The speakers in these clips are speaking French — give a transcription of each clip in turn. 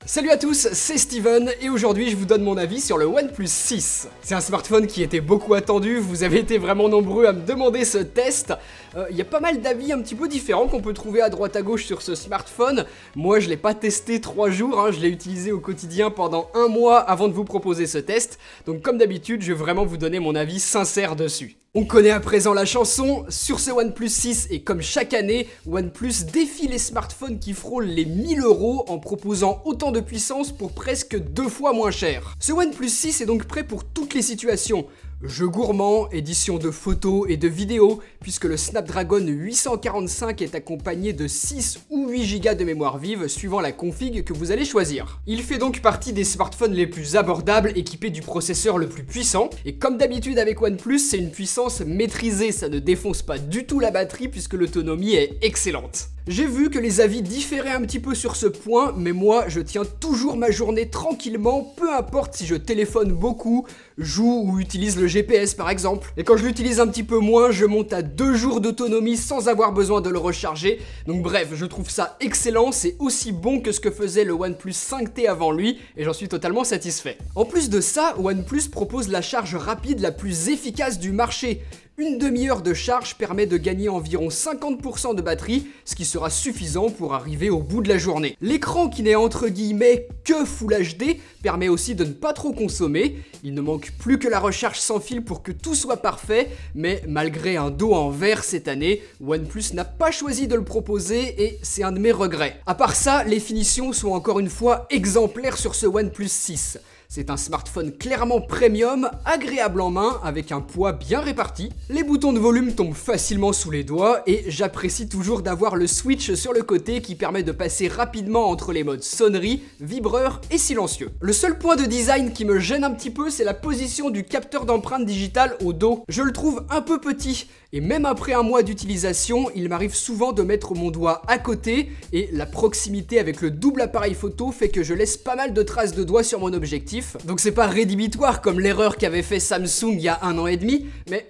Salut à tous, c'est Steven et aujourd'hui je vous donne mon avis sur le OnePlus 6. C'est un smartphone qui était beaucoup attendu, vous avez été vraiment nombreux à me demander ce test. Il y a pas mal d'avis un petit peu différents qu'on peut trouver à droite à gauche sur ce smartphone. Moi je l'ai pas testé 3 jours, je l'ai utilisé au quotidien pendant 1 mois avant de vous proposer ce test. Donc comme d'habitude je vais vraiment vous donner mon avis sincère dessus. On connaît à présent la chanson, sur ce OnePlus 6 et comme chaque année, OnePlus défie les smartphones qui frôlent les 1000 € en proposant autant de puissance pour presque 2 fois moins cher. Ce OnePlus 6 est donc prêt pour toutes les situations. Jeux gourmands, édition de photos et de vidéos, puisque le Snapdragon 845 est accompagné de 6 ou 8 Go de mémoire vive suivant la config que vous allez choisir. Il fait donc partie des smartphones les plus abordables équipés du processeur le plus puissant, et comme d'habitude avec OnePlus, c'est une puissance maîtrisée, ça ne défonce pas du tout la batterie puisque l'autonomie est excellente. J'ai vu que les avis différaient un petit peu sur ce point, mais moi je tiens toujours ma journée tranquillement, peu importe si je téléphone beaucoup, joue ou utilise le GPS par exemple. Et quand je l'utilise un petit peu moins, je monte à 2 jours d'autonomie sans avoir besoin de le recharger. Donc bref, je trouve ça excellent, c'est aussi bon que ce que faisait le OnePlus 5T avant lui, et j'en suis totalement satisfait. En plus de ça, OnePlus propose la charge rapide la plus efficace du marché. Une demi-heure de charge permet de gagner environ 50% de batterie, ce qui sera suffisant pour arriver au bout de la journée. L'écran qui n'est entre guillemets que Full HD permet aussi de ne pas trop consommer. Il ne manque plus que la recharge sans fil pour que tout soit parfait, mais malgré un dos en verre cette année, OnePlus n'a pas choisi de le proposer et c'est un de mes regrets. À part ça, les finitions sont encore une fois exemplaires sur ce OnePlus 6. C'est un smartphone clairement premium, agréable en main, avec un poids bien réparti. Les boutons de volume tombent facilement sous les doigts et j'apprécie toujours d'avoir le switch sur le côté qui permet de passer rapidement entre les modes sonnerie, vibreur et silencieux. Le seul point de design qui me gêne un petit peu, c'est la position du capteur d'empreinte digitale au dos. Je le trouve un peu petit et même après 1 mois d'utilisation, il m'arrive souvent de mettre mon doigt à côté et la proximité avec le double appareil photo fait que je laisse pas mal de traces de doigts sur mon objectif. Donc c'est pas rédhibitoire comme l'erreur qu'avait fait Samsung il y a 1 an et demi, mais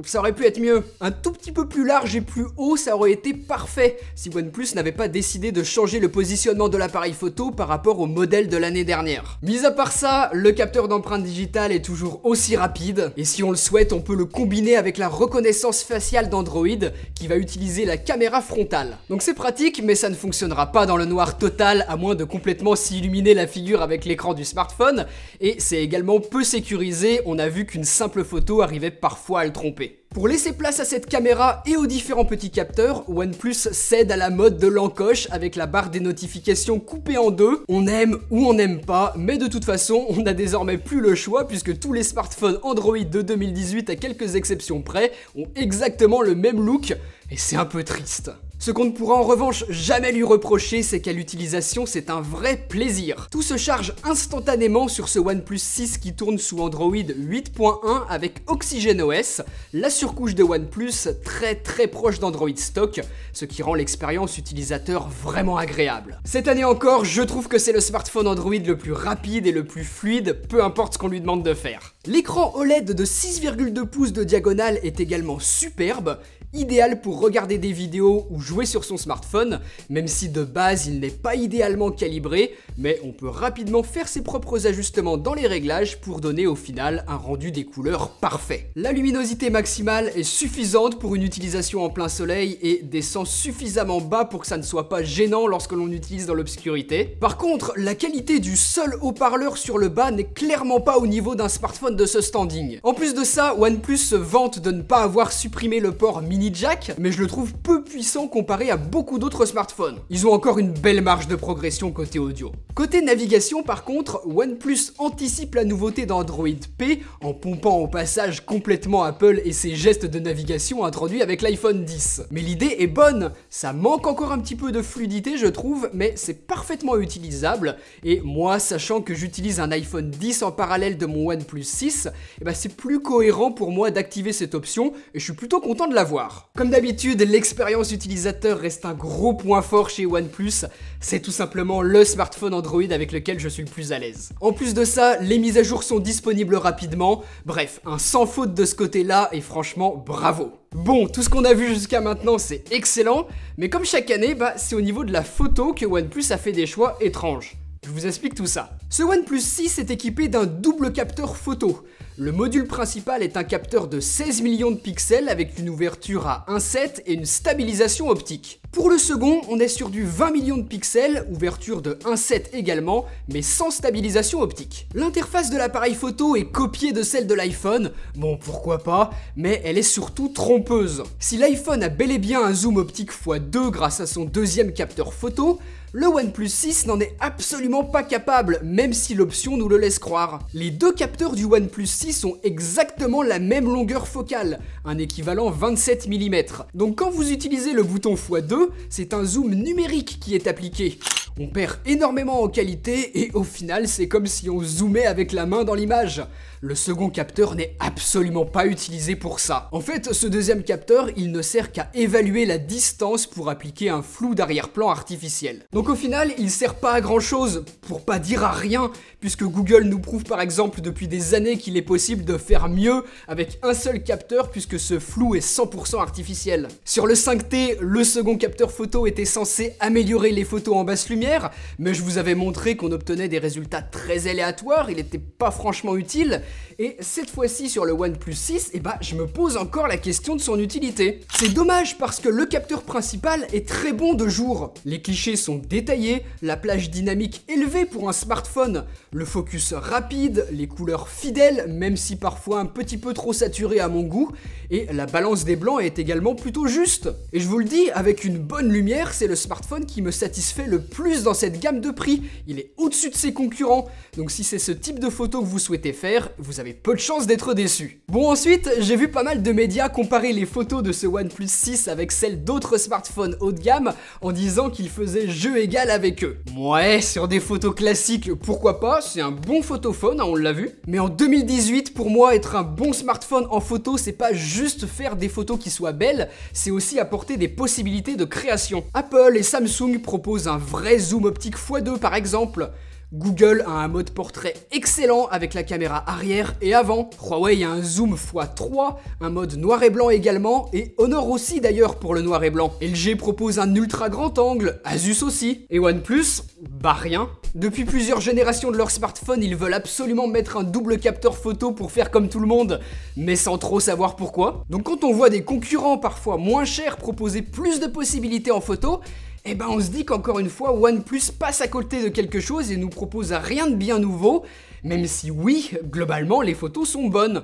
ça aurait pu être mieux. Un tout petit peu plus large et plus haut, ça aurait été parfait si OnePlus n'avait pas décidé de changer le positionnement de l'appareil photo par rapport au modèle de l'année dernière. Mis à part ça, le capteur d'empreinte digitale est toujours aussi rapide et si on le souhaite, on peut le combiner avec la reconnaissance faciale d'Android qui va utiliser la caméra frontale. Donc c'est pratique, mais ça ne fonctionnera pas dans le noir total à moins de complètement s'illuminer la figure avec l'écran du smartphone et c'est également peu sécurisé, on a vu qu'une simple photo arrivait parfois à le tromper. Pour laisser place à cette caméra et aux différents petits capteurs, OnePlus cède à la mode de l'encoche avec la barre des notifications coupée en deux. On aime ou on n'aime pas, mais de toute façon, on n'a désormais plus le choix puisque tous les smartphones Android de 2018, à quelques exceptions près, ont exactement le même look et c'est un peu triste. Ce qu'on ne pourra en revanche jamais lui reprocher, c'est qu'à l'utilisation, c'est un vrai plaisir. Tout se charge instantanément sur ce OnePlus 6 qui tourne sous Android 8.1 avec OxygenOS, la surcouche de OnePlus très proche d'Android stock, ce qui rend l'expérience utilisateur vraiment agréable. Cette année encore, je trouve que c'est le smartphone Android le plus rapide et le plus fluide, peu importe ce qu'on lui demande de faire. L'écran OLED de 6,2 pouces de diagonale est également superbe, idéal pour regarder des vidéos ou jouer sur son smartphone, même si de base il n'est pas idéalement calibré, mais on peut rapidement faire ses propres ajustements dans les réglages pour donner au final un rendu des couleurs parfait. La luminosité maximale est suffisante pour une utilisation en plein soleil et descend suffisamment bas pour que ça ne soit pas gênant lorsque l'on utilise dans l'obscurité. Par contre, la qualité du seul haut-parleur sur le bas n'est clairement pas au niveau d'un smartphone de ce standing. En plus de ça, OnePlus se vante de ne pas avoir supprimé le port mini jack, mais je le trouve peu puissant comparé à beaucoup d'autres smartphones. Ils ont encore une belle marge de progression côté audio. Côté navigation par contre, OnePlus anticipe la nouveauté d'Android P en pompant au passage complètement Apple et ses gestes de navigation introduits avec l'iPhone 10. Mais l'idée est bonne, ça manque encore un petit peu de fluidité je trouve, mais c'est parfaitement utilisable et moi sachant que j'utilise un iPhone 10 en parallèle de mon OnePlus 6, c'est plus cohérent pour moi d'activer cette option et je suis plutôt content de l'avoir. Comme d'habitude, l'expérience utilisateur reste un gros point fort chez OnePlus, c'est tout simplement le smartphone Android avec lequel je suis le plus à l'aise. En plus de ça, les mises à jour sont disponibles rapidement, bref, un sans faute de ce côté-là et franchement, bravo. Bon, tout ce qu'on a vu jusqu'à maintenant, c'est excellent, mais comme chaque année, c'est au niveau de la photo que OnePlus a fait des choix étranges. Je vous explique tout ça. Ce OnePlus 6 est équipé d'un double capteur photo. Le module principal est un capteur de 16 millions de pixels avec une ouverture à 1.7 et une stabilisation optique. Pour le second, on est sur du 20 millions de pixels, ouverture de 1.7 également, mais sans stabilisation optique. L'interface de l'appareil photo est copiée de celle de l'iPhone, bon pourquoi pas, mais elle est surtout trompeuse. Si l'iPhone a bel et bien un zoom optique x2 grâce à son deuxième capteur photo, le OnePlus 6 n'en est absolument pas capable, même si l'option nous le laisse croire. Les deux capteurs du OnePlus 6 ont exactement la même longueur focale, un équivalent 27 mm. Donc quand vous utilisez le bouton x2, c'est un zoom numérique qui est appliqué. On perd énormément en qualité et au final c'est comme si on zoomait avec la main dans l'image. Le second capteur n'est absolument pas utilisé pour ça. En fait, ce deuxième capteur, il ne sert qu'à évaluer la distance pour appliquer un flou d'arrière-plan artificiel. Donc au final, il sert pas à grand chose, pour pas dire à rien, puisque Google nous prouve par exemple depuis des années qu'il est possible de faire mieux avec un seul capteur puisque ce flou est 100% artificiel. Sur le 5T, le second capteur photo était censé améliorer les photos en basse lumière, mais je vous avais montré qu'on obtenait des résultats très aléatoires, il n'était pas franchement utile. Et cette fois-ci sur le OnePlus 6, je me pose encore la question de son utilité. C'est dommage parce que le capteur principal est très bon de jour. Les clichés sont détaillés, la plage dynamique élevée pour un smartphone, le focus rapide, les couleurs fidèles, même si parfois un petit peu trop saturé à mon goût, et la balance des blancs est également plutôt juste. Et je vous le dis, avec une bonne lumière, c'est le smartphone qui me satisfait le plus dans cette gamme de prix. Il est au-dessus de ses concurrents, donc si c'est ce type de photo que vous souhaitez faire, vous avez peu de chances d'être déçu. Bon ensuite, j'ai vu pas mal de médias comparer les photos de ce OnePlus 6 avec celles d'autres smartphones haut de gamme en disant qu'ils faisaient jeu égal avec eux. Ouais, sur des photos classiques, pourquoi pas, c'est un bon photophone, on l'a vu. Mais en 2018, pour moi, être un bon smartphone en photo, c'est pas juste faire des photos qui soient belles, c'est aussi apporter des possibilités de création. Apple et Samsung proposent un vrai zoom optique x2 par exemple. Google a un mode portrait excellent avec la caméra arrière et avant. Huawei a un zoom x3, un mode noir et blanc également, et Honor aussi d'ailleurs pour le noir et blanc. LG propose un ultra grand angle, Asus aussi. Et OnePlus, rien. Depuis plusieurs générations de leur smartphone, ils veulent absolument mettre un double capteur photo pour faire comme tout le monde, mais sans trop savoir pourquoi. Donc quand on voit des concurrents parfois moins chers proposer plus de possibilités en photo, on se dit qu'encore une fois, OnePlus passe à côté de quelque chose et nous propose rien de bien nouveau, même si oui, globalement, les photos sont bonnes.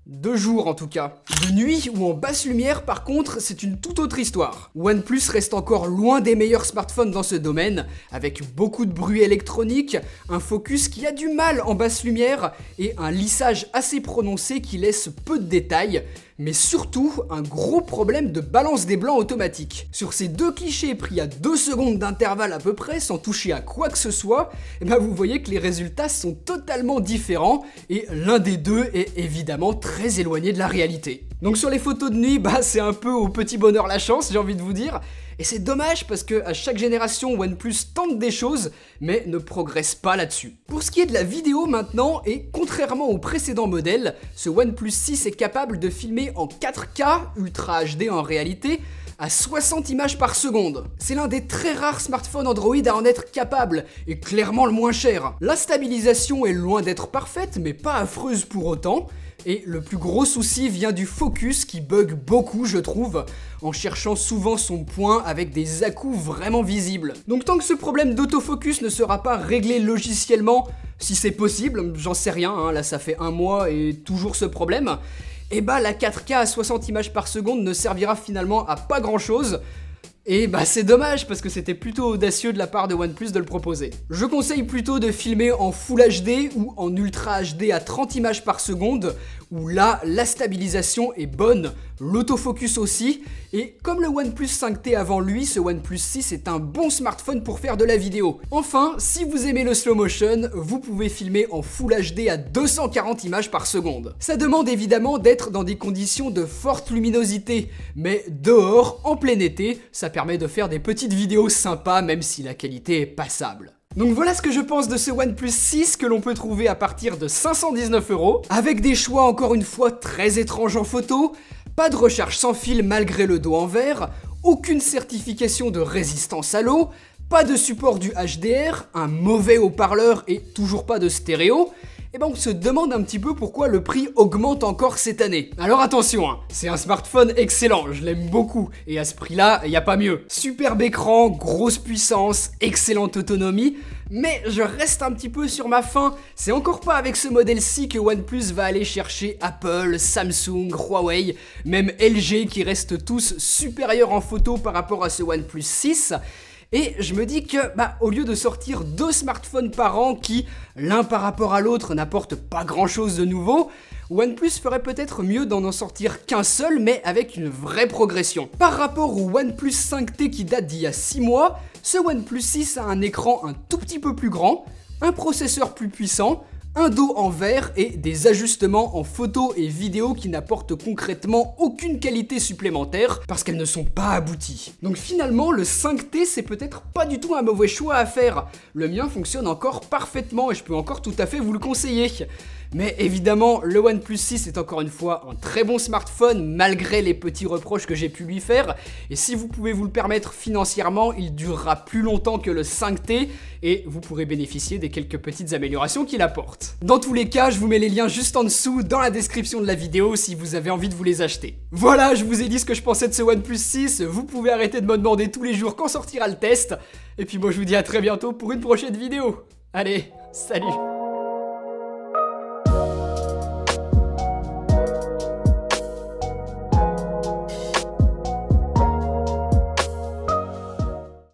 De jour en tout cas. De nuit ou en basse lumière par contre, c'est une toute autre histoire. OnePlus reste encore loin des meilleurs smartphones dans ce domaine, avec beaucoup de bruit électronique, un focus qui a du mal en basse lumière et un lissage assez prononcé qui laisse peu de détails, mais surtout un gros problème de balance des blancs automatique. Sur ces deux clichés pris à 2 secondes d'intervalle à peu près, sans toucher à quoi que ce soit, vous voyez que les résultats sont totalement différents et l'un des deux est évidemment très éloigné de la réalité. Donc sur les photos de nuit, c'est un peu au petit bonheur la chance, j'ai envie de vous dire. Et c'est dommage parce que à chaque génération, OnePlus tente des choses, mais ne progresse pas là-dessus. Pour ce qui est de la vidéo maintenant, et contrairement au précédent modèle, ce OnePlus 6 est capable de filmer en 4K, Ultra HD en réalité, à 60 images par seconde. C'est l'un des très rares smartphones Android à en être capable, et clairement le moins cher. La stabilisation est loin d'être parfaite, mais pas affreuse pour autant. Et le plus gros souci vient du focus qui bug beaucoup je trouve, en cherchant souvent son point avec des à-coups vraiment visibles. Donc tant que ce problème d'autofocus ne sera pas réglé logiciellement, si c'est possible, j'en sais rien, là ça fait 1 mois et toujours ce problème, la 4K à 60 images par seconde ne servira finalement à pas grand chose. Et c'est dommage parce que c'était plutôt audacieux de la part de OnePlus de le proposer. Je conseille plutôt de filmer en Full HD ou en Ultra HD à 30 images par seconde, où là, la stabilisation est bonne, l'autofocus aussi, et comme le OnePlus 5T avant lui, ce OnePlus 6 est un bon smartphone pour faire de la vidéo. Enfin, si vous aimez le slow motion, vous pouvez filmer en Full HD à 240 images par seconde. Ça demande évidemment d'être dans des conditions de forte luminosité, mais dehors, en plein été, ça permet de faire des petites vidéos sympas même si la qualité est passable. Donc voilà ce que je pense de ce OnePlus 6 que l'on peut trouver à partir de 519 €, avec des choix encore une fois très étranges en photo, pas de recharge sans fil malgré le dos en verre, aucune certification de résistance à l'eau, pas de support du HDR, un mauvais haut-parleur et toujours pas de stéréo, et ben on se demande un petit peu pourquoi le prix augmente encore cette année. Alors attention, hein, c'est un smartphone excellent, je l'aime beaucoup, et à ce prix-là, il n'y a pas mieux. Superbe écran, grosse puissance, excellente autonomie, mais je reste un petit peu sur ma faim. C'est encore pas avec ce modèle-ci que OnePlus va aller chercher Apple, Samsung, Huawei, même LG qui restent tous supérieurs en photo par rapport à ce OnePlus 6. Et je me dis que, au lieu de sortir 2 smartphones par an qui, l'un par rapport à l'autre, n'apportent pas grand chose de nouveau, OnePlus ferait peut-être mieux d'en sortir qu'un seul, mais avec une vraie progression. Par rapport au OnePlus 5T qui date d'il y a 6 mois, ce OnePlus 6 a un écran un tout petit peu plus grand, un processeur plus puissant, un dos en verre et des ajustements en photo et vidéo qui n'apportent concrètement aucune qualité supplémentaire parce qu'elles ne sont pas abouties. Donc finalement, le 5T, c'est peut-être pas du tout un mauvais choix à faire. Le mien fonctionne encore parfaitement et je peux encore tout à fait vous le conseiller. Mais évidemment, le OnePlus 6 est encore une fois un très bon smartphone malgré les petits reproches que j'ai pu lui faire. Et si vous pouvez vous le permettre financièrement, il durera plus longtemps que le 5T et vous pourrez bénéficier des quelques petites améliorations qu'il apporte. Dans tous les cas, je vous mets les liens juste en dessous dans la description de la vidéo si vous avez envie de vous les acheter. Voilà, je vous ai dit ce que je pensais de ce OnePlus 6. Vous pouvez arrêter de me demander tous les jours quand sortira le test. Et puis moi je vous dis à très bientôt pour une prochaine vidéo. Allez, salut!